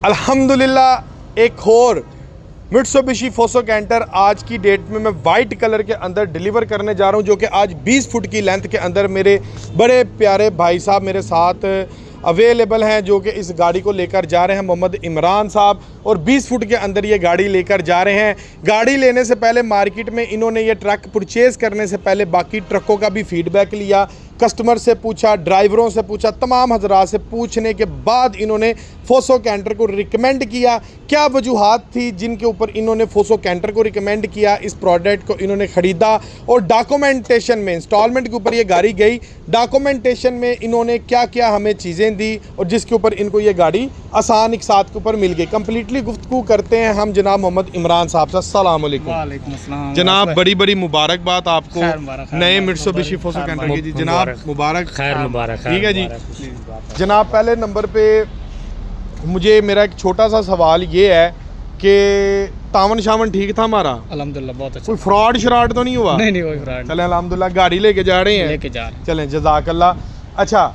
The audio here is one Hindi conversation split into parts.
अल्हम्दुलिल्लाह एक और मित्सुबिशी फोसो कैंटर आज की डेट में मैं वाइट कलर के अंदर डिलीवर करने जा रहा हूं, जो कि आज 20 फुट की लेंथ के अंदर मेरे बड़े प्यारे भाई साहब मेरे साथ अवेलेबल हैं, जो कि इस गाड़ी को लेकर जा रहे हैं। मोहम्मद इमरान साहब और 20 फुट के अंदर ये गाड़ी लेकर जा रहे हैं। गाड़ी लेने से पहले मार्केट में इन्होंने ये ट्रक परचेज़ करने से पहले बाकी ट्रकों का भी फीडबैक लिया, कस्टमर से पूछा, ड्राइवरों से पूछा, तमाम हजरात से पूछने के बाद इन्होंने फोसो कैंटर को रिकमेंड किया। क्या वजूहात थी जिनके ऊपर इन्होंने फोसो कैंटर को रिकमेंड किया, इस प्रोडक्ट को इन्होंने ख़रीदा, और डॉक्यूमेंटेशन में इंस्टॉलमेंट के ऊपर ये गाड़ी गई, डॉक्यूमेंटेशन में इन्होंने क्या क्या हमें चीज़ें दी और जिसके ऊपर इनको ये गाड़ी आसान एक साथ के ऊपर मिल गई। कंप्लीटली गुफ्तगू करते हैं हम जनाब मोहम्मद इमरान साहब से। अस्सलाम वालेकुम। वालेकुम अस्सलाम जनाब, बड़ी बड़ी मुबारकबाद आपको नए मित्सुबिशी फोसो कैंटर की। जी जनाब, मुबारक, खैर मुबारक। ठीक है जी। जनाब, पहले नंबर पे मुझे मेरा एक छोटा सा सवाल ये है कि तावन शावन ठीक था हमारा? अल्हम्दुलिल्लाह बहुत अच्छा। कोई फ्रॉड श्रॉड तो नहीं हुआ? नहीं कोई फ्रॉड। चलें अल्हम्दुलिल्लाह, गाड़ी लेके जा रहे हैं, लेके जा रहे हैं। चलें जज़ाकल्लाह। अच्छा,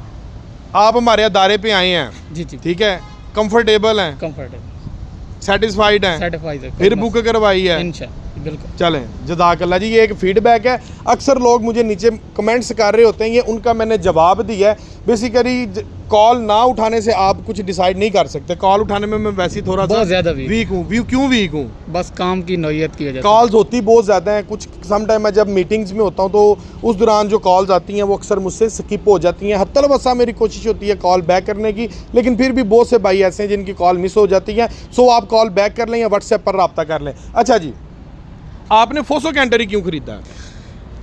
आप हमारे अदारे पे आए हैं, जी जी, ठीक है, कंफर्टेबल हैं, कंफर्टेबल, सेटिस्फाइड हैं, सर्टिफाइड है, फिर बुक करवाई है? इंशाल्लाह बिल्कुल। चलें जज़ाकल्लाह जी। ये एक फीडबैक है, अक्सर लोग मुझे नीचे कमेंट्स कर रहे होते हैं, ये उनका मैंने जवाब दिया है। बेसिकली कॉल ना उठाने से आप कुछ डिसाइड नहीं कर सकते। कॉल उठाने में मैं वैसे ही थोड़ा बहुत ज़्यादा वीक हूँ। क्यों वीक हूँ? बस काम की नौयत की वजह से। कॉल्स होती बहुत ज़्यादा हैं। कुछ सम टाइम मैं जब मीटिंग्स में होता हूँ तो उस दौरान जो कॉल्स आती हैं वो अक्सर मुझसे स्किप हो जाती हैं। हत्तल वसा मेरी कोशिश होती है कॉल बैक करने की, लेकिन फिर भी बहुत से भाई ऐसे हैं जिनकी कॉल मिस हो जाती है। सो आप कॉल बैक कर लें या व्हाट्सएप पर रब्ता कर लें। अच्छा जी, आपने फोसो कैंटर ही क्यों खरीदा?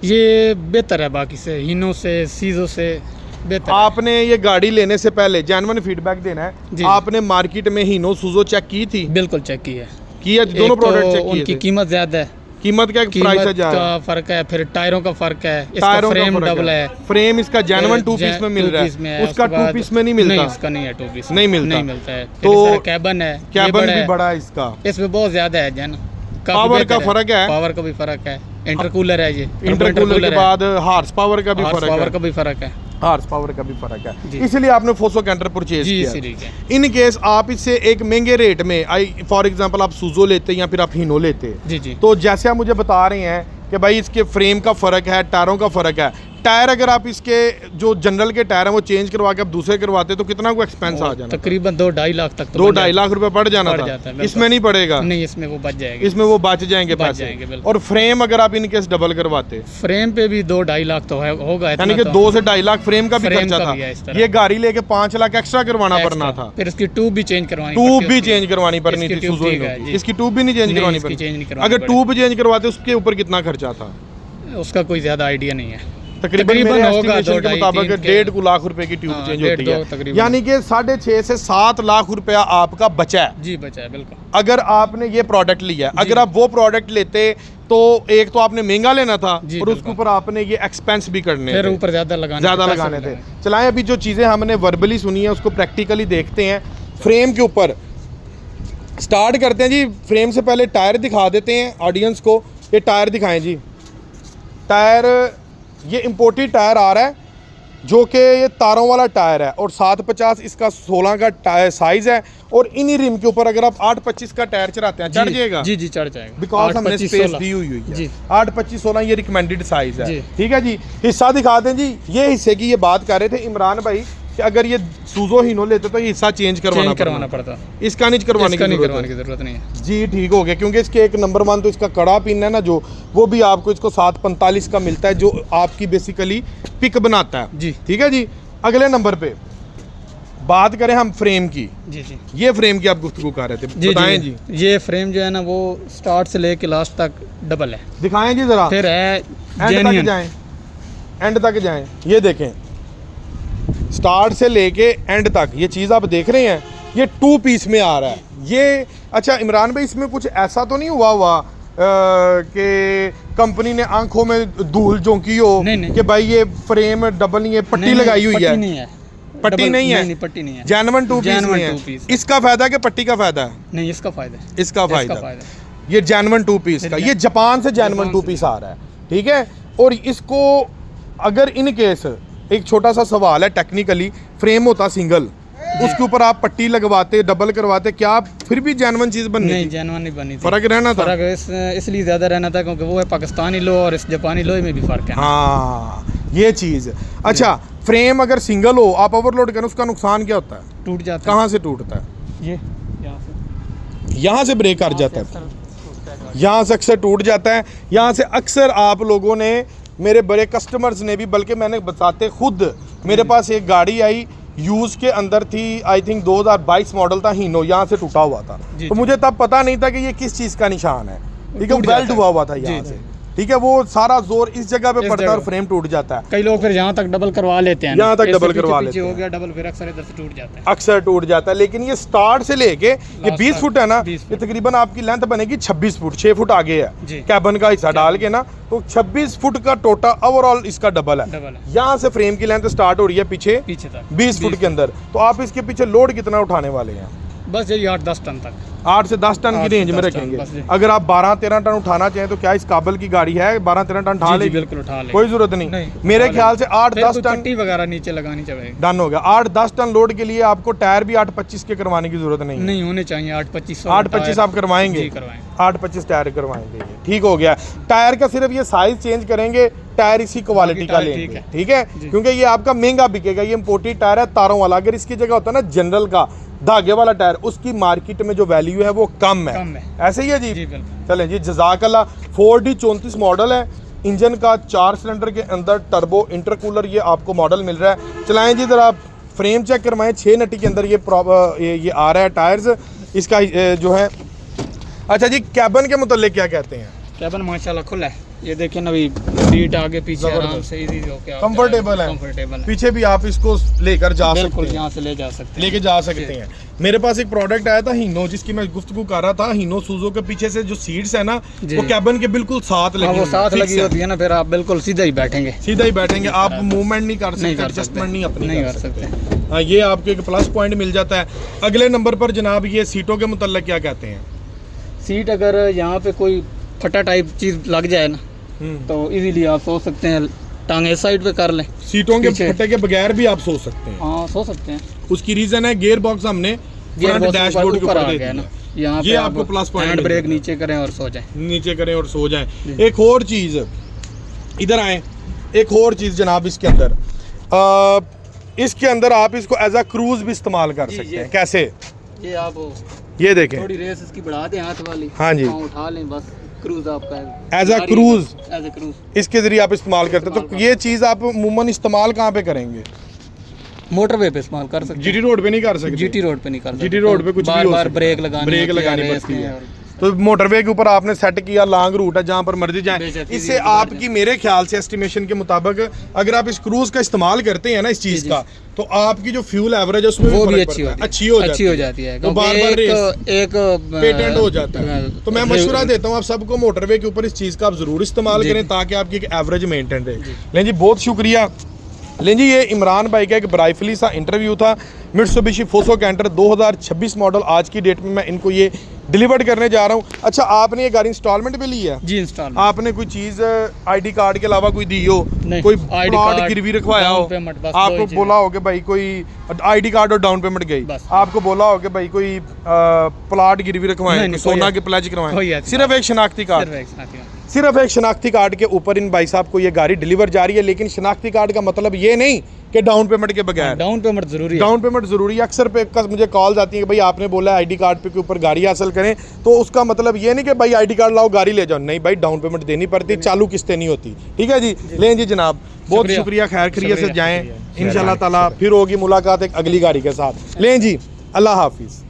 ये बेहतर है बाकी से, हीनो से, सीजो से बेहतर। आपने ये गाड़ी लेने से पहले जेन्युइन फीडबैक देना है, आपने मार्केट में हीनो सूजो चेक की थी? बिल्कुल चेक की है। दोनों प्रोडक्ट चेक किए? उनकी कीमत ज़्यादा है। कीमत क्या प्राइस है? का फर्क है, फिर टायरों का फर्क है, इसका फ्रेम डबल है। फ्रेम इसका जेन्युइन 2 पीस में मिल रहा है, उसका 2 पीस में नहीं मिलता। नहीं, इसका नहीं है 2 पीस, नहीं मिलता है। तो कैबन है, कैबन भी बड़ा है इसका, इसमें बहुत ज़्यादा है जन। पावर का फर्क है, पावर का भी फर्क है। इंटरकूलर है ये, इंटरकूलर के बाद हार्स पावर का भी फर्क है, पावर का भी फर्क है, हार्स पावर का भी फर्क है। इसलिए आपने फोसो कैंटर परचेज किया। इन केस आप इससे एक महंगे रेट में फॉर एग्जांपल आप सूजो लेते या फिर आप हीनो लेते, जी जी, तो जैसे आप मुझे बता रहे हैं कि भाई इसके फ्रेम का फ़र्क है, टायरों का फ़र्क है। टायर अगर आप इसके जो जनरल के टायर हैं वो चेंज करवा के आप दूसरे करवाते तो कितना को एक्सपेंस आ जाना? तकरीबन 2-2.5 लाख तक। 2-2.5 लाख रुपए पड़ जाना था। इसमें नहीं पड़ेगा? नहीं, इसमें वो बच जाएगा, इसमें वो बच जाएंगे पैसे। और फ्रेम अगर आप इनकेस डबल करवाते, फ्रेम पे भी 2-2.5 लाख तो होगा, यानी कि 2 से 2.5 लाख फ्रेम का भी खर्चा था। ये गाड़ी लेके 5 लाख एक्स्ट्रा करवाना पड़ना था। फिर इसकी ट्यूब भी चेंज करवानी, पड़नी थी। इसकी ट्यूब भी नहीं चेंज करवानी पड़नी। अगर ट्यूब चेंज करवाते उसके ऊपर कितना खर्चा था? उसका कोई ज्यादा आइडिया नहीं है। तकरीबन मेरे एस्टिमेशन के मुताबिक 1.5 लाख रुपए की ट्यूब चेंज होती है, यानी कि 6.5 से 7 लाख रुपया आपका बचा है। जी बचा है बिल्कुल, अगर आपने ये प्रोडक्ट लिया है। अगर आप वो प्रोडक्ट लेते तो एक तो आपने महंगा लेना था और उसके ऊपर आपने ये एक्सपेंस भी करने फिर ऊपर ज्यादा लगाने थे। चलाएं, अभी जो चीज़ें हमने वर्बली सुनी है उसको प्रैक्टिकली देखते हैं। फ्रेम के ऊपर स्टार्ट करते हैं जी। फ्रेम से पहले टायर दिखा देते हैं ऑडियंस को। ये टायर दिखाएं जी। टायर ये इम्पोर्टेड टायर आ रहा है, जो कि ये तारों वाला टायर है, और 750 इसका 16 का टायर साइज है। और इन्हीं रिम के ऊपर अगर आप 825 का टायर चढ़ाते हैं, चढ़ जाएगा? जी जी, चढ़ जाएगा, बिकॉज हमने स्पेस दी हुई है। 825-16 ये रिकमेंडेड साइज है, ठीक है जी। हिस्सा दिखा दें जी। ये हिस्से की ये बात कर रहे थे इमरान भाई कि अगर ये सूजो हीनो लेते तो ये हिस्सा चेंज करवाना पड़ता। इसका नहीं करवाने की जरूरत नहीं है जी। ठीक हो गया, क्योंकि इसके एक नंबर 1 तो इसका कड़ा पिन है ना, जो वो भी आपको इसको 745 का मिलता है, जो आपकी बेसिकली पिक बनाता है जी। ठीक है जी। अगले नंबर पे बात करें हम फ्रेम की। जी जी, ये फ्रेम की आप गुफ्तगू कर रहे थे, बताएं जी। ये फ्रेम जो है ना वो स्टार्ट से लेके लास्ट तक डबल है। दिखाएं जी जरा। फिर है एंड तक जाएं। ये देखें, स्टार्ट से लेके एंड तक ये चीज़ आप देख रहे हैं, ये 2 पीस में आ रहा है ये। अच्छा इमरान भाई, इसमें कुछ ऐसा तो नहीं हुआ कि कंपनी ने आंखों में धूल झोंकी हो कि भाई ये फ्रेम डबल नहीं है, पट्टी लगाई हुई है? पट्टी नहीं है, पट्टी नहीं है, जेन्युइन 2 पीस में है। इसका फायदा कि पट्टी का फायदा है? नहीं, इसका फायदा है। इसका फायदा ये जेन्युइन 2 पीस का, ये जापान से जेन्युइन 2 पीस आ रहा है, ठीक है। और इसको अगर इन केस एक छोटा सा सवाल है, टेक्निकली फ्रेम होता सिंगल, उसके ऊपर आप पट्टी लगवाते, डबल करवाते, क्या आप फिर भी जेन्युइन चीज़ बननी नहीं थी? जेन्युइन नहीं बनी थी। फर्क रहना था? फर्क इसलिए ज़्यादा रहना था क्योंकि वो है पाकिस्तानी लोहे और इस जापानी लोहे में भी फ़र्क है। हाँ, ये चीज़। अच्छा, फ्रेम अगर सिंगल हो, आप ओवरलोड करें, उसका नुकसान क्या होता है? टूट जाता कहाँ से टूटता है? है ये यहाँ से ब्रेक कर जाता है, यहाँ से अक्सर टूट जाता है। यहाँ से अक्सर आप लोगों ने, मेरे बड़े कस्टमर्स ने भी, बल्कि मैंने बताते खुद, मेरे पास एक गाड़ी आई यूज़ के अंदर थी, आई थिंक 2022 मॉडल था, हीनो, यहाँ से टूटा हुआ था। तो मुझे तब पता नहीं था कि ये किस चीज़ का निशान है, ठीक है, वेल्ड हुआ हुआ था यहाँ से, ठीक है, वो सारा जोर इस जगह पे पड़ता है और फ्रेम टूट जाता है। कई लोग फिर यहाँ तक डबल करवा लेते हैं, यहाँ तक ऐसे डबल करवा पीछे लेते हो हैं। गया डबल, फिर अक्सर इधर से टूट जाता है, अक्सर टूट जाता है। लेकिन ये स्टार्ट से लेके ये 20 फुट है ना, 20 ये तकरीबन आपकी लेंथ बनेगी 26 फुट, 6 फुट आगे है जी। कैबन का हिस्सा डाल के ना, तो 26 फुट का टोटल ओवरऑल इसका डबल है। डबल है यहाँ से फ्रेम की लेंथ स्टार्ट हो रही है पीछे पीछे तक 20 फुट के अंदर। तो आप इसके पीछे लोड कितना उठाने वाले हैं? बस यही 8-10 टन तक, 8 से 10 टन की 8 से रेंज में 10 टन, रखेंगे। बस जी। अगर आप 12-13 टन उठाना चाहें तो क्या इस काबल की गाड़ी है 12-13 टन उठा जी जी लेगी? बिल्कुल उठा ले, कोई जरूरत नहीं, नहीं, मेरे उठा ख्याल से फिर 8-10 कोई टन पट्टी वगैरह नीचे लगानी चाहिए। डन हो गया। 8-10 टन लोड के लिए आपको टायर भी 825 के करवाने की जरूरत नहीं है। नहीं होने चाहिए 825 825 आप करवाएंगे? जी करवाएंगे, 825 टायर करवाएंगे, ये ठीक हो गया। टायर का सिर्फ ये साइज चेंज करेंगे, टायर इसी क्वालिटी का टायर लेंगे, ठीक है। ठीक है, क्योंकि ये आपका महंगा बिकेगा। ये इम्पोर्टेड टायर है तारों वाला। अगर इसकी जगह होता है ना जनरल का धागे वाला टायर, उसकी मार्केट में जो वैल्यू है वो कम है। ऐसे ही है जी। जी बिल्कुल। चलें जी, जज़ाकल्लाह। 4D 34 मॉडल है, इंजन का 4 सिलेंडर के अंदर टर्बो इंटरकूलर ये आपको मॉडल मिल रहा है। चलाएं जी जरा, फ्रेम चेक करवाएं। 6 नटी के अंदर ये आ रहा है टायर्स इसका जो है। अच्छा जी, कैबन के मुतालिक क्या कहते हैं? कैबन माशाल्लाह खुला है, ये देखिए ना अभी सीट आगे पीछे आराम से इजी होके कंफर्टेबल है, कंफर्टेबल पीछे भी आप इसको लेकर जा सकते बिल्कुल, हैं, यहाँ से ले जा सकते हैं, लेके जा सकते हैं। मेरे पास एक प्रोडक्ट आया था हीनो, जिसकी मैं गुफ्तगू कर रहा था। हीनो सूजो के पीछे से जो सीट्स है ना, जी। वो कैबन के बिल्कुल साथ लगी हाँ, वो हुई है, साथ fix लगी है। होती है ना, फिर आप बिल्कुल सीधा ही बैठेंगे, सीधा ही बैठेंगे, आप मूवमेंट नहीं कर नहीं सकते, कर एडजस्टमेंट सकते, नहीं अपनी नहीं कर कर सकते। सकते। हाँ, ये आपको एक प्लस पॉइंट मिल जाता है। अगले नंबर पर जनाब ये सीटों के मुताल्लिक क्या कहते हैं? सीट अगर यहाँ पे कोई फटा टाइप चीज लग जाए ना, तो इजीली आप सो सकते हैं, टांग इस साइड पे कर लें। सीटों के पीछे। फटे के बगैर भी आप सो सकते हैं। हाँ सो सकते हैं। उसकी रीजन है गियर बॉक्स हमने फ्रंट डैशबोर्ड के ऊपर दे दिया ना, यहाँ ये पे आपको प्लस पॉइंट हैंड मिल ब्रेक जाता है। नीचे करें और सो जाएं। नीचे करें और सो जाएं। एक और चीज़, इधर आए, एक और चीज़ जनाब इसके अंदर, इसके अंदर आप इसको एज अ क्रूज भी इस्तेमाल कर सकते हैं। कैसे? ये आप ये देखें, थोड़ी रेस इसकी बढ़ा दें हाथ वाली, हाँ जी, पाँव उठा लें, बस क्रूज आपका as a cruise, as a cruise इसके जरिए आप इस्तेमाल करते हैं। तो ये चीज़ आप अमूमन इस्तेमाल कहाँ पे करेंगे? मोटरवे पे इस्तेमाल कर सकते हैं, जीटी रोड पे नहीं कर सकते? जीटी रोड पे नहीं कर सकते, जीटी रोड पे कुछ भी बार हो बार सकता है। ब्रेक लगानी ब्रेक होती है, लगानी रेस पड़ती में है। और- तो मोटरवे के ऊपर आपने सेट किया, लॉन्ग रूट है जहाँ पर मर्जी जाएं। बेशक, इससे इसी आपकी, मेरे ख्याल से एस्टिमेशन के मुताबिक, अगर आप इस क्रूज का इस्तेमाल करते हैं ना इस चीज़ का, तो आपकी जो फ्यूल एवरेज है उसमें वो भी फर्क अच्छी पड़ता है। होती है, अच्छी हो जाती है, तो बार बार एक पेटेंट हो जाता है। तो मैं मशवरा देता हूँ आप सबको, मोटरवे के ऊपर इस चीज़ का आप ज़रूर इस्तेमाल करें ताकि आपकी एक एवरेज मेंटेन रहे। लें जी, बहुत शुक्रिया। लें जी, ये इमरान भाई का एक ब्राइफली सा इंटरव्यू था। मित्सुबिशी फोसो कैंटर 2026 मॉडल आज की डेट में मैं इनको ये डिलीवर करने जा रहा हूँ। अच्छा, आपने ये गाड़ी इंस्टॉलमेंट पे ली है? जी इंस्टॉल। आपने कोई चीज़ आईडी कार्ड के अलावा कोई दी हो, नहीं, कोई ID प्लॉट कार्ड, गिरवी रखवाया हो, डाउन पेमेंट, बस आपको दो ही बोला हो कि भाई कोई आईडी कार्ड और डाउन पेमेंट गई, बस। आपको बोला हो कि भाई कोई प्लॉट गिरवी रखवाएं, नहीं, कोई कोई सोना ऐसी- के प्लेज कोई करवाएं, ऐसी सिर्फ एक शनाख्ती कार्ड, सिर्फ एक शनाख्ती कार्ड के ऊपर इन भाई साहब को ये गाड़ी डिलीवर जा रही है। लेकिन शनाख्ती कार्ड का मतलब ये नहीं कि डाउन पेमेंट के बगैर। डाउन पेमेंट जरूरी है, डाउन पेमेंट जरूरी है। अक्सर पे मुझे कॉल्स आती है कि भाई आपने बोला आईडी कार्ड पे के ऊपर गाड़ी हासिल करें, तो उसका मतलब ये नहीं कि भाई आईडी कार्ड लाओ गाड़ी ले जाओ, नहीं भाई, डाउन पेमेंट देनी पड़ती, चालू किस्तें नहीं होती। ठीक है जी, लें जी जनाब, बहुत शुक्रिया, खैर खैरियत से जाएं, इंशाल्लाह ताला फिर होगी मुलाकात एक अगली गाड़ी के साथ। लें जी, अल्लाह हाफिज़।